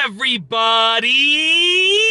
everybody!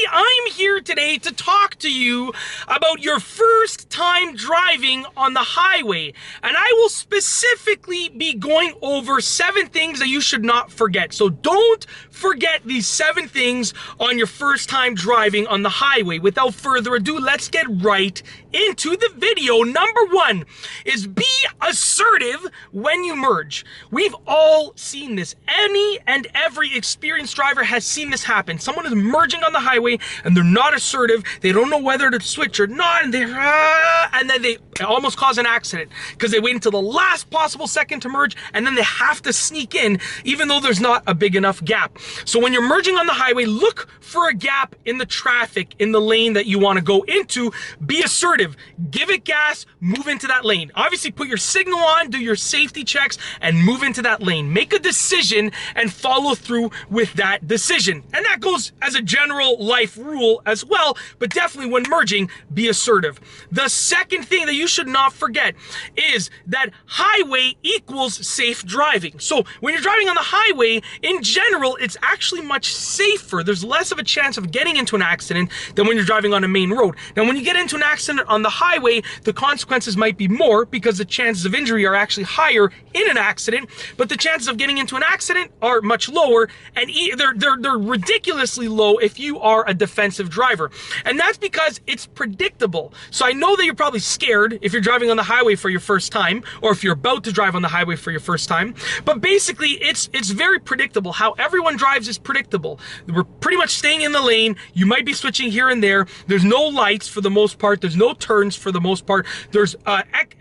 I'm here today to talk to you about your first time driving on the highway, and I will specifically be going over 7 things that you should not forget. So don't forget these 7 things on your first time driving on the highway. Without further ado, let's get right into the video. Number 1 is be assertive when you merge. We've all seen this. Any and every experienced driver has seen this happen. Someone is merging on the highway and they're not assertive. They don't know whether to switch or not, and then they almost cause an accident because they wait until the last possible second to merge, and then they have to sneak in even though there's not a big enough gap. So when you're merging on the highway, look for a gap in the traffic in the lane that you want to go into. Be assertive. Give it gas. Move into that lane. Obviously, put your signal on, do your safety checks, and move into that lane. Make a decision and follow through with that decision. And that goes as a general life rule as well, but definitely when merging, be assertive. The second thing that you should not forget is that highway equals safe driving. So when you're driving on the highway, in general, it's actually much safer. There's less of a chance of getting into an accident than when you're driving on a main road. Now, when you get into an accident on the highway, the consequences might be more because the chances of injury are actually higher in an accident, but the chances of getting into an accident are much lower, and they're ridiculously low if you are a defensive driver. And that's because it's predictable. So I know that you're probably scared if you're driving on the highway for your first time, or if you're about to drive on the highway for your first time, but basically it's very predictable. How everyone drives is predictable. We're pretty much staying in the lane. You might be switching here and there. There's no lights for the most part. There's no turns for the most part. There's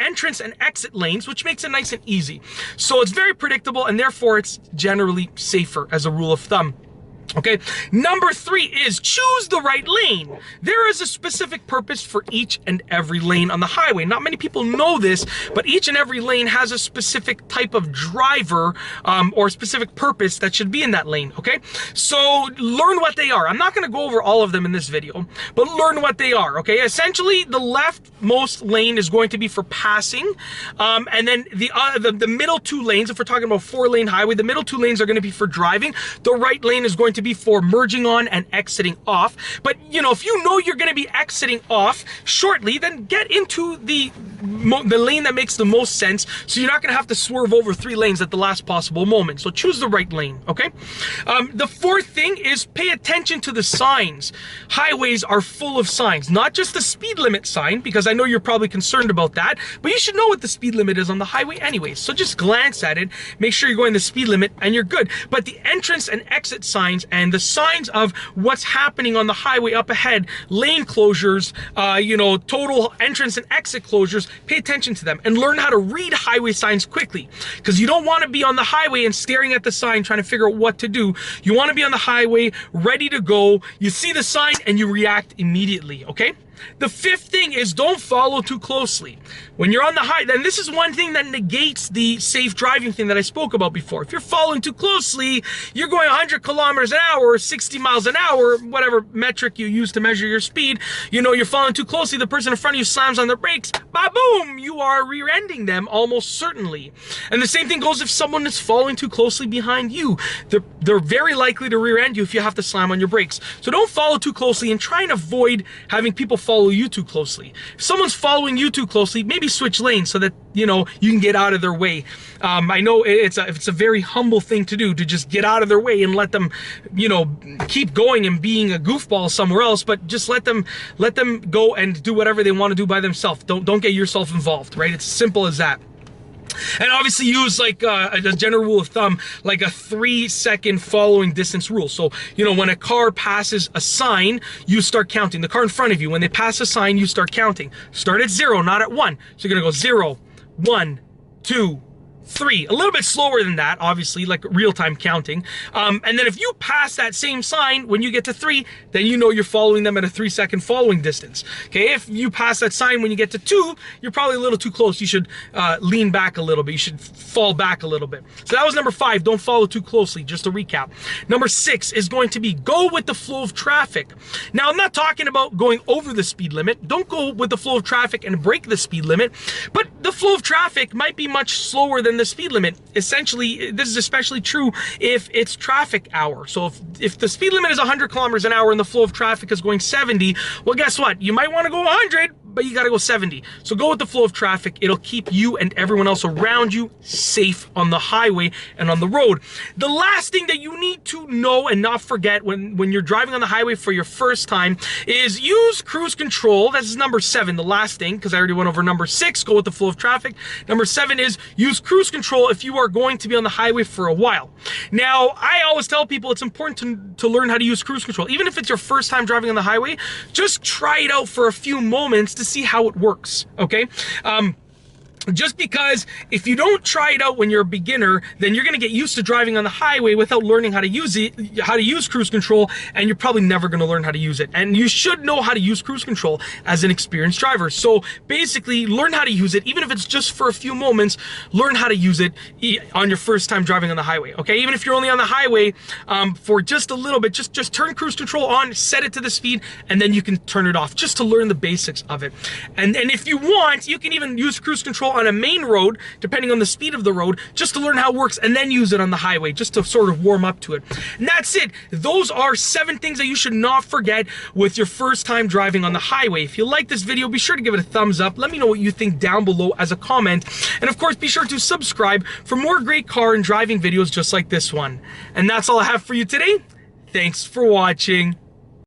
entrance and exit lanes, which makes it nice and easy. So it's very predictable, and therefore it's generally safer as a rule of thumb. Okay, number 3 is choose the right lane. There is a specific purpose for each and every lane on the highway. Not many people know this, but each and every lane has a specific type of driver or specific purpose that should be in that lane, okay? So learn what they are. I'm not gonna go over all of them in this video, but learn what they are, okay? Essentially, the leftmost lane is going to be for passing, and then the middle 2 lanes, if we're talking about 4-lane highway, the middle 2 lanes are gonna be for driving. The right lane is going to be for merging on and exiting off. But you know, if you know you're going to be exiting off shortly, then get into the lane that makes the most sense, so you're not going to have to swerve over 3 lanes at the last possible moment. So choose the right lane, okay? The 4th thing is pay attention to the signs. Highways are full of signs, not just the speed limit sign, because I know you're probably concerned about that, but you should know what the speed limit is on the highway anyways. So just glance at it, make sure you're going the speed limit, and you're good. But the entrance and exit signs and the signs of what's happening on the highway up ahead, lane closures, you know, total entrance and exit closures, pay attention to them and learn how to read highway signs quickly, because you don't want to be on the highway and staring at the sign trying to figure out what to do. You want to be on the highway ready to go. You see the sign and you react immediately, okay? The 5th thing is don't follow too closely. When you're on the highway, then this is one thing that negates the safe driving thing that I spoke about before. If you're following too closely, you're going 100 kilometers an hour or 60 miles an hour, whatever metric you use to measure your speed, you know, you're following too closely, the person in front of you slams on the brakes, ba-boom, you are rear-ending them almost certainly. And the same thing goes if someone is following too closely behind you. They're very likely to rear-end you if you have to slam on your brakes. So don't follow too closely and try and avoid having people follow you too closely. If someone's following you too closely, maybe switch lanes so that, you know, you can get out of their way. I know it's a very humble thing to do, to just get out of their way and let them, you know, keep going and being a goofball somewhere else, but just let them go and do whatever they want to do by themselves. Don't get yourself involved, right? It's as simple as that. And obviously use like a general rule of thumb, like a 3-second following distance rule. So, you know, when a car passes a sign, you start counting. The car in front of you, when they pass a sign, you start counting. Start at 0, not at 1. So you're gonna go 0, 1, 2, 3, a little bit slower than that, obviously, like real-time counting. And then if you pass that same sign when you get to 3, then you know you're following them at a 3-second following distance. Okay, if you pass that sign when you get to 2, you're probably a little too close. You should lean back a little bit. You should fall back a little bit. So that was number 5, don't follow too closely, just to recap. Number 6 is going to be go with the flow of traffic. Now, I'm not talking about going over the speed limit. Don't go with the flow of traffic and break the speed limit, but the flow of traffic might be much slower than than the speed limit. Essentially, this is especially true if it's traffic hour. So if the speed limit is 100 kilometers an hour and the flow of traffic is going 70, well, guess what? You might want to go 100, but you got to go 70. So go with the flow of traffic. It'll keep you and everyone else around you safe on the highway and on the road. The last thing that you need to know and not forget when you're driving on the highway for your first time is use cruise control. That's number 7, the last thing, because I already went over number 6, go with the flow of traffic. Number 7 is use cruise control if you are going to be on the highway for a while. Now, I always tell people it's important to learn how to use cruise control. Even if it's your first time driving on the highway, just try it out for a few moments to see how it works, okay? Just because if you don't try it out when you're a beginner, then you're going to get used to driving on the highway without learning how to use cruise control, and you're probably never going to learn how to use it. And you should know how to use cruise control as an experienced driver. So basically, learn how to use it, even if it's just for a few moments. Learn how to use it on your first time driving on the highway. Okay, even if you're only on the highway for just a little bit, just turn cruise control on, set it to the speed, and then you can turn it off just to learn the basics of it. And if you want, you can even use cruise control on a main road, depending on the speed of the road, just to learn how it works, and then use it on the highway, just to sort of warm up to it. And that's it. Those are 7 things that you should not forget with your first time driving on the highway. If you like this video, be sure to give it a thumbs up. Let me know what you think down below as a comment. And of course, be sure to subscribe for more great car and driving videos just like this one. And that's all I have for you today. Thanks for watching.